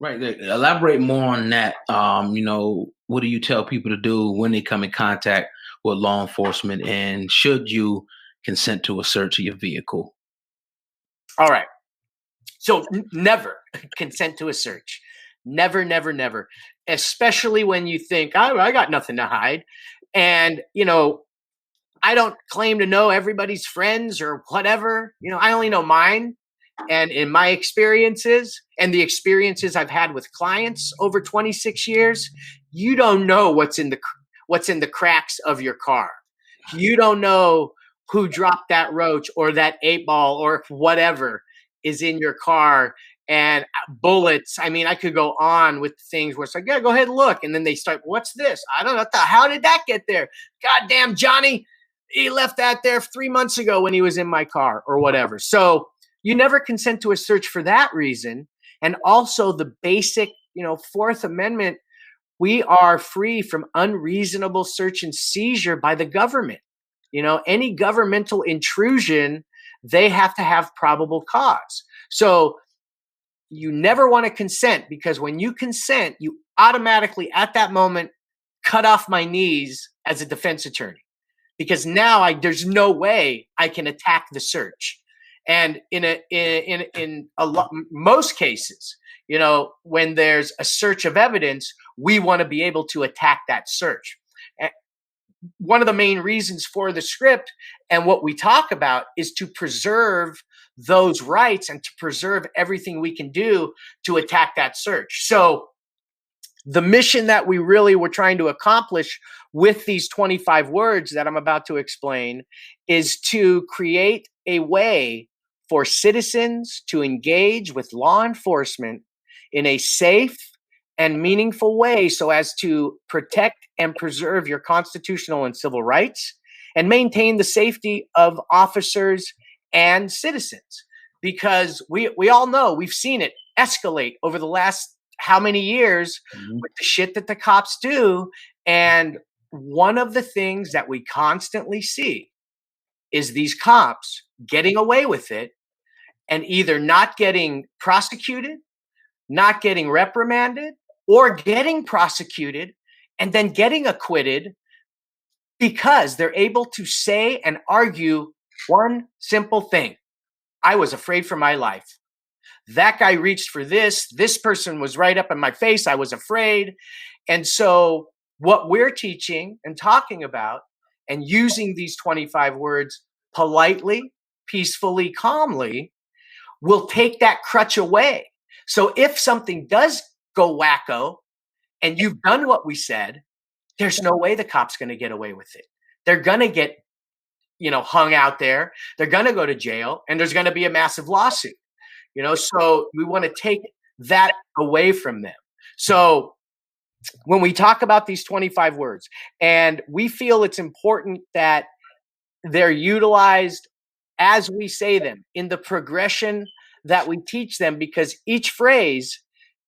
Right. Elaborate more on that. What do you tell people to do when they come in contact with law enforcement, and should you consent to a search of your vehicle? All right. So never consent to a search. Never, never, never. Especially when you think, I got nothing to hide. And, I don't claim to know everybody's friends or whatever. I only know mine. And in my experiences and the experiences I've had with clients over 26 years, you don't know what's in the cracks of your car. You don't know who dropped that roach or that 8 ball or whatever is in your car, and bullets. I mean, I could go on with things where it's like, yeah, go ahead and look. And then they start, what's this? I don't know. How did that get there? Goddamn, Johnny, he left that there 3 months ago when he was in my car or whatever. So you never consent to a search for that reason. And also the basic, Fourth Amendment, we are free from unreasonable search and seizure by the government. Any governmental intrusion, they have to have probable cause. So you never want to consent, because when you consent, you automatically at that moment cut off my knees as a defense attorney, because now there's no way I can attack the search. And most cases, when there's a search of evidence, we want to be able to attack that search. One of the main reasons for the script and what we talk about is to preserve those rights and to preserve everything we can do to attack that search. So the mission that we really were trying to accomplish with these 25 words that I'm about to explain is to create a way for citizens to engage with law enforcement in a safe and meaningful way, so as to protect and preserve your constitutional and civil rights and maintain the safety of officers and citizens. Because we all know, we've seen it escalate over the last how many years with the shit that the cops do. And one of the things that we constantly see is these cops getting away with it and either not getting prosecuted, not getting reprimanded, or getting prosecuted and then getting acquitted, because they're able to say and argue one simple thing: I was afraid for my life. That guy reached for this. This person was right up in my face. I was afraid. And so what we're teaching and talking about and using these 25 words politely, peacefully, calmly will take that crutch away. So if something does go wacko and you've done what we said, there's no way the cop's going to get away with it. They're going to get, hung out there. They're going to go to jail, and there's going to be a massive lawsuit. So we want to take that away from them. So when we talk about these 25 words, and we feel it's important that they're utilized as we say them in the progression that we teach them, because each phrase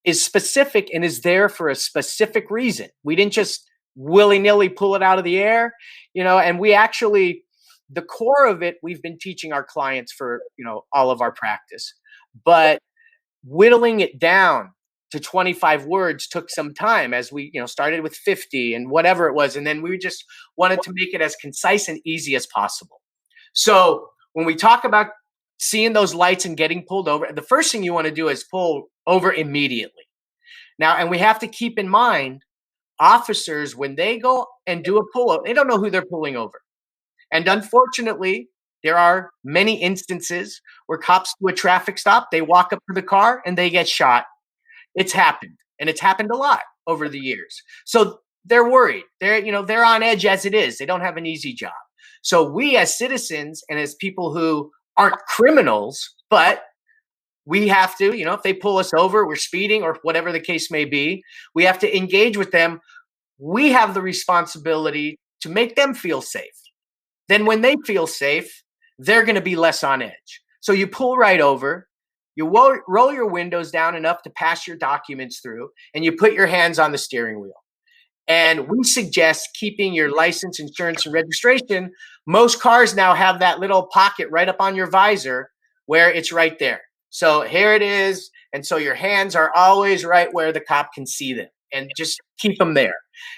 is specific and is there for a specific reason. We didn't just willy-nilly pull it out of the air, and we actually, the core of it, we've been teaching our clients for, all of our practice. But whittling it down to 25 words took some time, as we, started with 50 and whatever it was. And then we just wanted to make it as concise and easy as possible. So when we talk about seeing those lights and getting pulled over, the first thing you want to do is pull over immediately. Now, and we have to keep in mind, officers, when they go and do a pullover, they don't know who they're pulling over. And unfortunately, there are many instances where cops do a traffic stop, they walk up to the car and they get shot. It's happened, and it's happened a lot over the years. So they're worried. They're on edge as it is. They don't have an easy job. So we as citizens and as people who aren't criminals, but we have to, if they pull us over, we're speeding or whatever the case may be, we have to engage with them. We have the responsibility to make them feel safe. Then when they feel safe, they're going to be less on edge. So you pull right over, you roll your windows down enough to pass your documents through, and you put your hands on the steering wheel. And we suggest keeping your license, insurance, and registration. Most cars now have that little pocket right up on your visor where it's right there. So here it is. And so your hands are always right where the cop can see them, and just keep them there.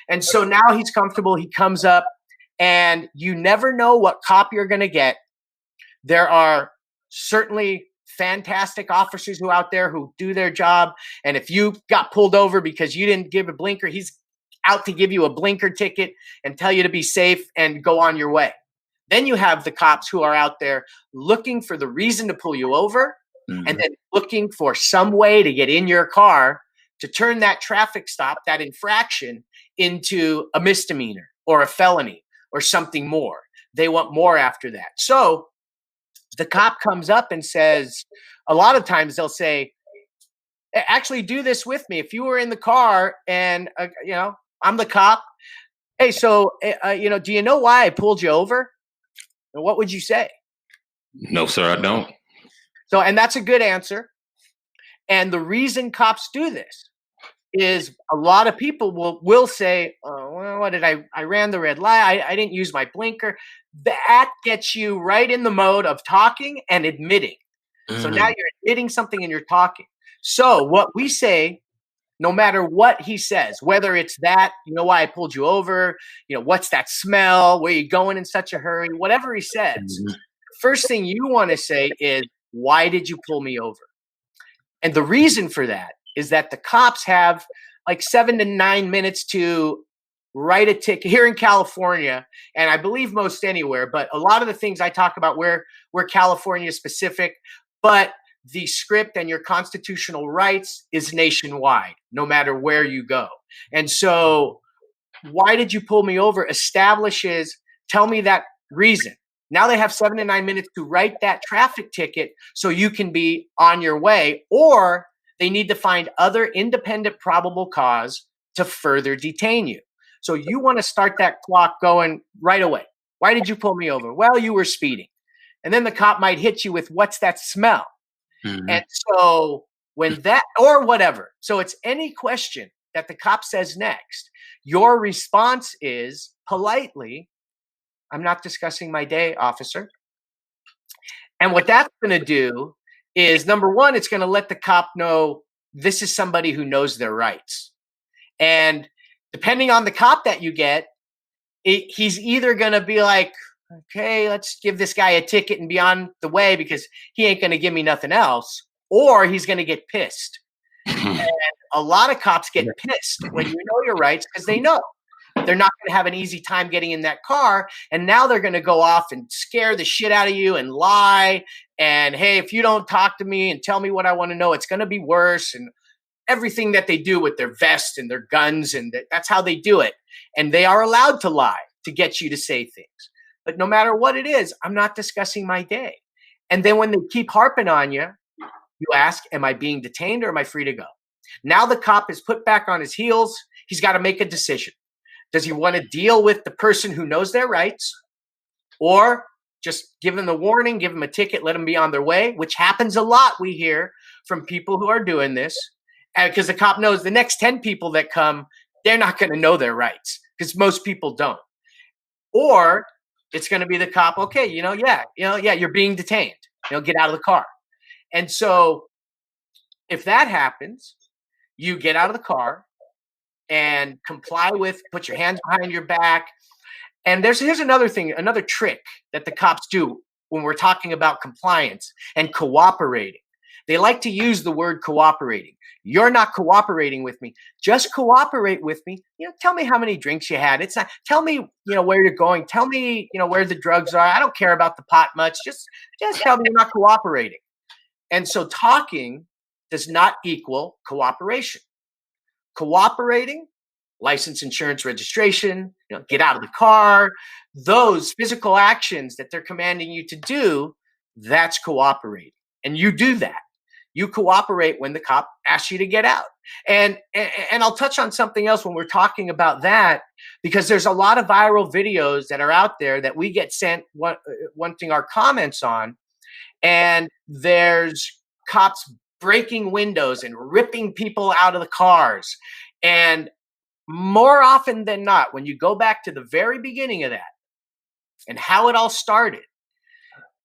And so now he's comfortable. He comes up, and you never know what cop you're going to get. There are certainly fantastic officers who out there who do their job. And if you got pulled over because you didn't give a blinker, he's out to give you a blinker ticket and tell you to be safe and go on your way. Then you have the cops who are out there looking for the reason to pull you over, and then looking for some way to get in your car to turn that traffic stop, that infraction, into a misdemeanor or a felony or something more. They want more after that. So the cop comes up and says, a lot of times they'll say, actually do this with me. If you were in the car and, I'm the cop. Hey, so, do you know why I pulled you over? And what would you say? No, sir, I don't. So, and that's a good answer. And the reason cops do this is a lot of people will say, oh, well, what did I ran the red light. I didn't use my blinker. That gets you right in the mode of talking and admitting. So now you're admitting something and you're talking. So what we say, no matter what he says, whether it's that, you know why I pulled you over, what's that smell, where you going in such a hurry, whatever he says, first thing you want to say is, why did you pull me over? And the reason for that is that the cops have like 7 to 9 minutes to write a ticket here in California, and I believe most anywhere, but a lot of the things I talk about we're California specific, but the script and your constitutional rights is nationwide, no matter where you go. And so why did you pull me over establishes, tell me that reason. Now they have 7 to 9 minutes to write that traffic ticket so you can be on your way, or they need to find other independent probable cause to further detain you. So you want to start that clock going right away. Why did you pull me over? Well, you were speeding. And then the cop might hit you with, what's that smell? And so when that, or whatever. So it's any question that the cop says next. Your response is politely, I'm not discussing my day, officer. And what that's going to do is, number one, it's going to let the cop know this is somebody who knows their rights. And depending on the cop that you get, he's either going to be like, okay, let's give this guy a ticket and be on the way because he ain't going to give me nothing else, or he's going to get pissed. And a lot of cops get pissed when you know your rights because they know they're not going to have an easy time getting in that car. And now they're going to go off and scare the shit out of you and lie. And, hey, if you don't talk to me and tell me what I want to know, it's going to be worse. And everything that they do with their vest and their guns, and that's how they do it. And they are allowed to lie to get you to say things. But no matter what it is, I'm not discussing my day. And then when they keep harping on you, you ask, am I being detained or am I free to go? Now the cop is put back on his heels. He's got to make a decision. Does he want to deal with the person who knows their rights, or just give them the warning, give them a ticket, let them be on their way, which happens a lot, we hear from people who are doing this, because the cop knows the next 10 people that come, they're not going to know their rights because most people don't. Or it's going to be the cop, okay, you're being detained. Get out of the car. And so if that happens, you get out of the car and comply with, put your hands behind your back. And here's another thing, another trick that the cops do when we're talking about compliance and cooperating. They like to use the word cooperating. You're not cooperating with me. Just cooperate with me. Tell me how many drinks you had. It's not, tell me, where you're going. Tell me, where the drugs are. I don't care about the pot much. Just tell me you're not cooperating. And so talking does not equal cooperation. Cooperating, license, insurance, registration, get out of the car, those physical actions that they're commanding you to do, that's cooperating. And you do that. You cooperate when the cop asks you to get out. And I'll touch on something else when we're talking about that, because there's a lot of viral videos that are out there that we get sent wanting our comments on. And there's cops breaking windows and ripping people out of the cars. And more often than not, when you go back to the very beginning of that and how it all started,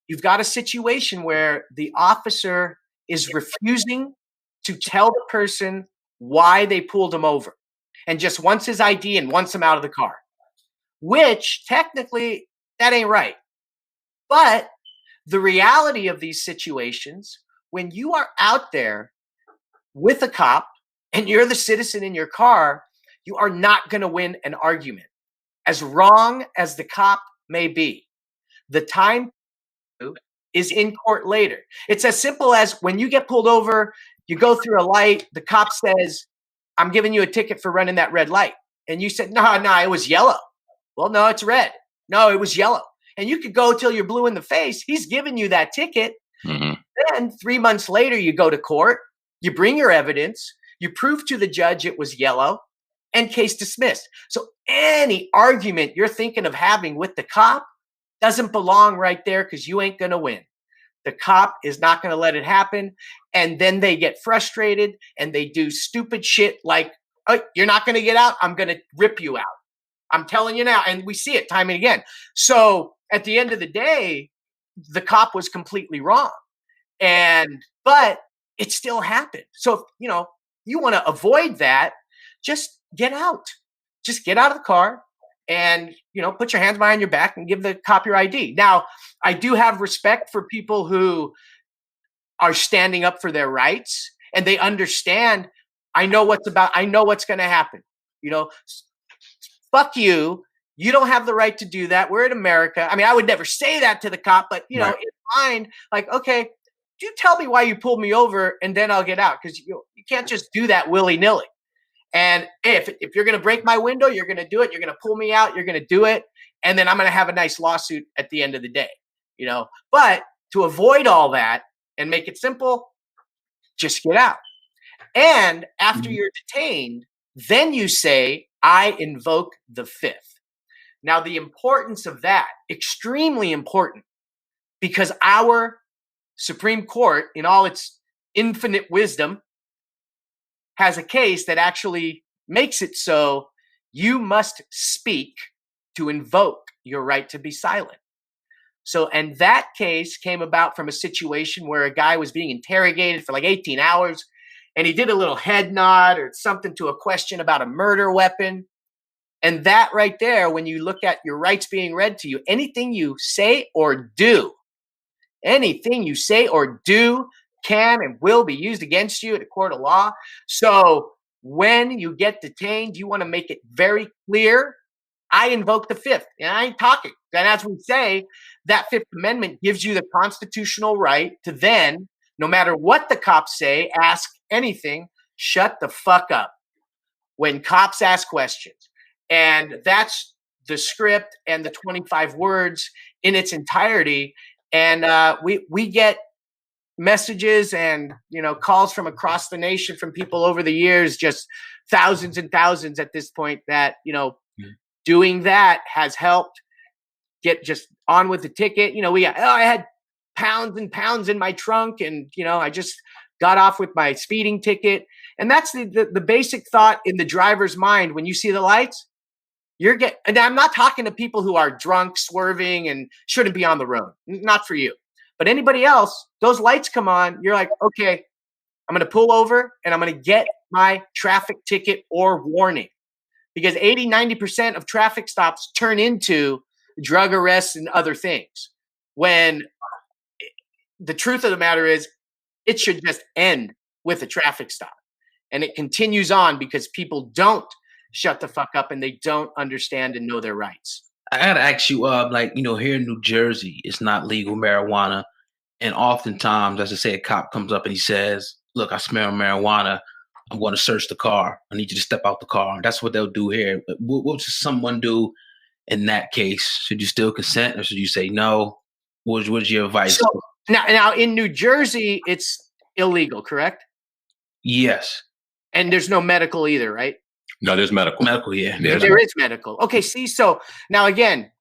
you've got a situation where the officer is refusing to tell the person why they pulled him over and just wants his ID and wants him out of the car, which technically that ain't right. But the reality of these situations, when you are out there with a cop and you're the citizen in your car, you are not going to win an argument. As wrong as the cop may be, the time is in court later. It's as simple as when you get pulled over, you go through a light, the cop says, I'm giving you a ticket for running that red light. And you said, no, it was yellow. Well, no, it's red. No, it was yellow. And you could go till you're blue in the face. He's giving you that ticket. Mm-hmm. Then 3 months later, you go to court, you bring your evidence, you prove to the judge it was yellow, and case dismissed. So any argument you're thinking of having with the cop doesn't belong right there because you ain't going to win. The cop is not going to let it happen. And then they get frustrated and they do stupid shit like, oh, you're not going to get out. I'm going to rip you out. I'm telling you now. And we see it time and again. So at the end of the day, the cop was completely wrong. But it still happened. So, you want to avoid that, just get out. Just get out of the car and, put your hands behind your back and give the cop your ID. Now, I do have respect for people who are standing up for their rights and they understand, I know what's going to happen. Fuck you. You don't have the right to do that. We're in America. I mean, I would never say that to the cop, but, Right. in mind, like, okay, you tell me why you pulled me over and then I'll get out. Because you can't just do that willy-nilly. And if you're going to break my window, you're going to do it. You're going to pull me out. You're going to do it. And then I'm going to have a nice lawsuit at the end of the day, But to avoid all that and make it simple, just get out. And after you're detained, then you say, I invoke the fifth. Now, the importance of that, extremely important, because our Supreme Court, in all its infinite wisdom, has a case that actually makes it so you must speak to invoke your right to be silent. So, and that case came about from a situation where a guy was being interrogated for like 18 hours, and he did a little head nod or something to a question about a murder weapon. And that right there, when you look at your rights being read to you, anything you say or do can and will be used against you in a court of law. So when you get detained, you want to make it very clear, I invoke the fifth. And I ain't talking. And as we say, that Fifth Amendment gives you the constitutional right to then, no matter what the cops say, ask anything, shut the fuck up when cops ask questions. And that's the script and the 25 words in its entirety. And we get messages and calls from across the nation from people over the years, just thousands and thousands at this point, that doing that has helped get just on with the ticket. I had pounds and pounds in my trunk, and I just got off with my speeding ticket. And that's the basic thought in the driver's mind when you see the lights. And I'm not talking to people who are drunk, swerving, and shouldn't be on the road. Not for you. But anybody else, those lights come on, you're like, okay, I'm going to pull over and I'm going to get my traffic ticket or warning. Because 80-90% of traffic stops turn into drug arrests and other things. When the truth of the matter is, it should just end with a traffic stop. And it continues on because people don't shut the fuck up and they don't understand and know their rights. I gotta ask you, here in New Jersey, it's not legal marijuana. And oftentimes, as I say, a cop comes up and he says, look, I smell marijuana. I'm going to search the car. I need you to step out the car. And that's what they'll do here. But what should someone do in that case? Should you still consent or should you say no? What's your advice? So, now in New Jersey, it's illegal, correct? Yes. And there's no medical either, right? No, there's medical. Medical, yeah. There is medical. Okay, see, so now again,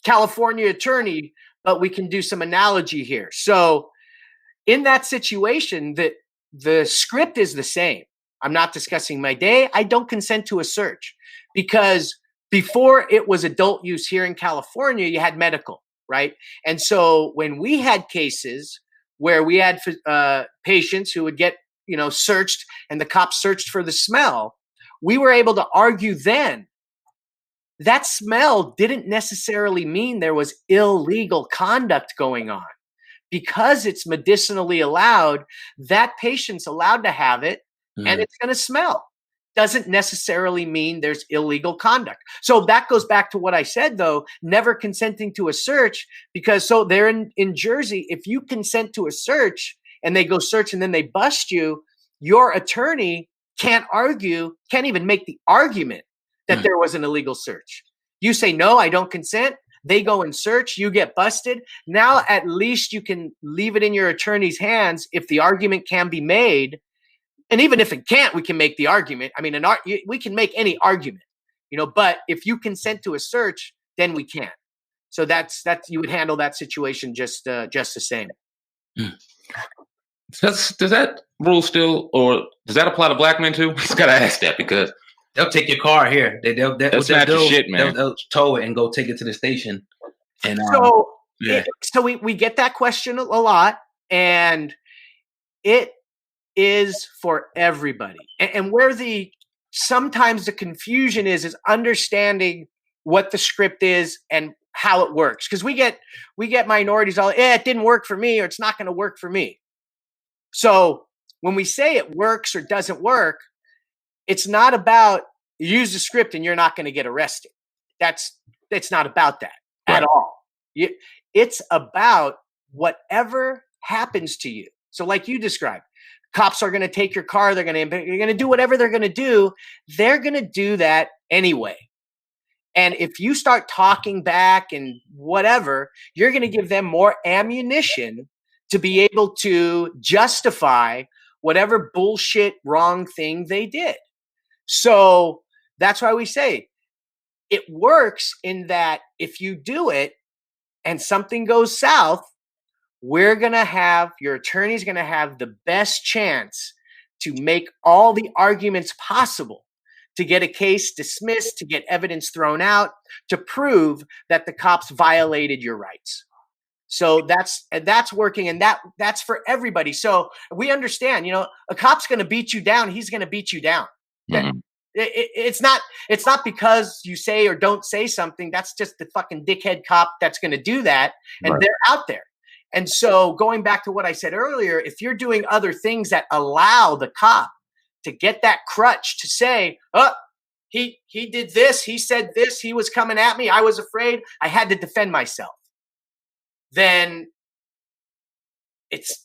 California attorney, but we can do some analogy here. So in that situation, the script is the same. I'm not discussing my day. I don't consent to a search because before it was adult use here in California, you had medical, right? And so when we had cases where we had patients who would get searched and the cops searched for the smell, we were able to argue then that smell didn't necessarily mean there was illegal conduct going on. Because it's medicinally allowed, that patient's allowed to have it and it's going to smell. Doesn't necessarily mean there's illegal conduct. So that goes back to what I said, though, never consenting to a search, because so they're in Jersey. If you consent to a search and they go search and then they bust you, your attorney can't even make the argument that there was an illegal search. You say, no, I don't consent. They go and search, you get busted. Now, at least you can leave it in your attorney's hands if the argument can be made. And even if it can't, we can make the argument. I mean, we can make any argument, but if you consent to a search, then we can't. So that's you would handle that situation just the same. Does that rule still, or does that apply to black men too? Just gotta ask that, because they'll take your car here. They'll snatch your shit, man. They'll tow it and go take it to the station. And so we get that question a lot, and it is for everybody. And where sometimes the confusion is understanding what the script is and how it works. Because we get minorities all, it didn't work for me, or it's not going to work for me. So when we say it works or doesn't work, it's not about use the script and you're not going to get arrested. It's not about that at all. It's about whatever happens to you. So like you described, cops are going to take your car. They're going to do whatever they're going to do. They're going to do that anyway. And if you start talking back and whatever, you're going to give them more ammunition to be able to justify whatever bullshit wrong thing they did. So that's why we say it works in that if you do it and something goes south, your attorney's going to have the best chance to make all the arguments possible to get a case dismissed, to get evidence thrown out, to prove that the cops violated your rights. So that's working, and that's for everybody. So we understand, a cop's going to beat you down. He's going to beat you down. Mm-hmm. It's not because you say or don't say something. That's just the fucking dickhead cop that's going to do that. And right. They're out there. And so going back to what I said earlier, if you're doing other things that allow the cop to get that crutch to say, oh, he did this, he said this, he was coming at me, I was afraid, I had to defend myself. Then it's,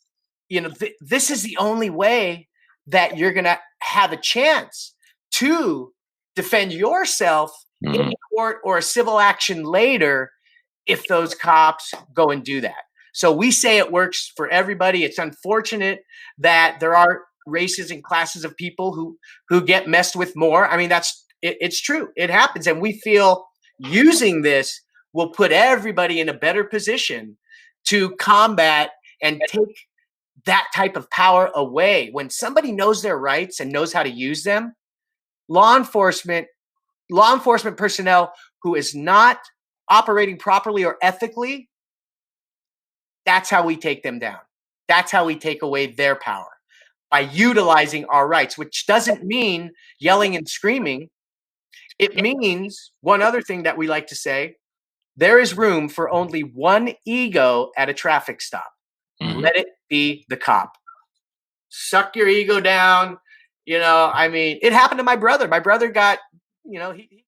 this is the only way that you're going to have a chance to defend yourself in court or a civil action later if those cops go and do that. So we say it works for everybody. It's unfortunate that there are races and classes of people who get messed with more. I mean, it's true. It happens. And we feel using this will put everybody in a better position to combat and take that type of power away. When somebody knows their rights and knows how to use them, law enforcement personnel who is not operating properly or ethically, that's how we take them down. That's how we take away their power, by utilizing our rights, which doesn't mean yelling and screaming. It means one other thing that we like to say: there is room for only one ego at a traffic stop. Mm-hmm. Let it be the cop. Suck your ego down. I mean, it happened to my brother. My brother got, he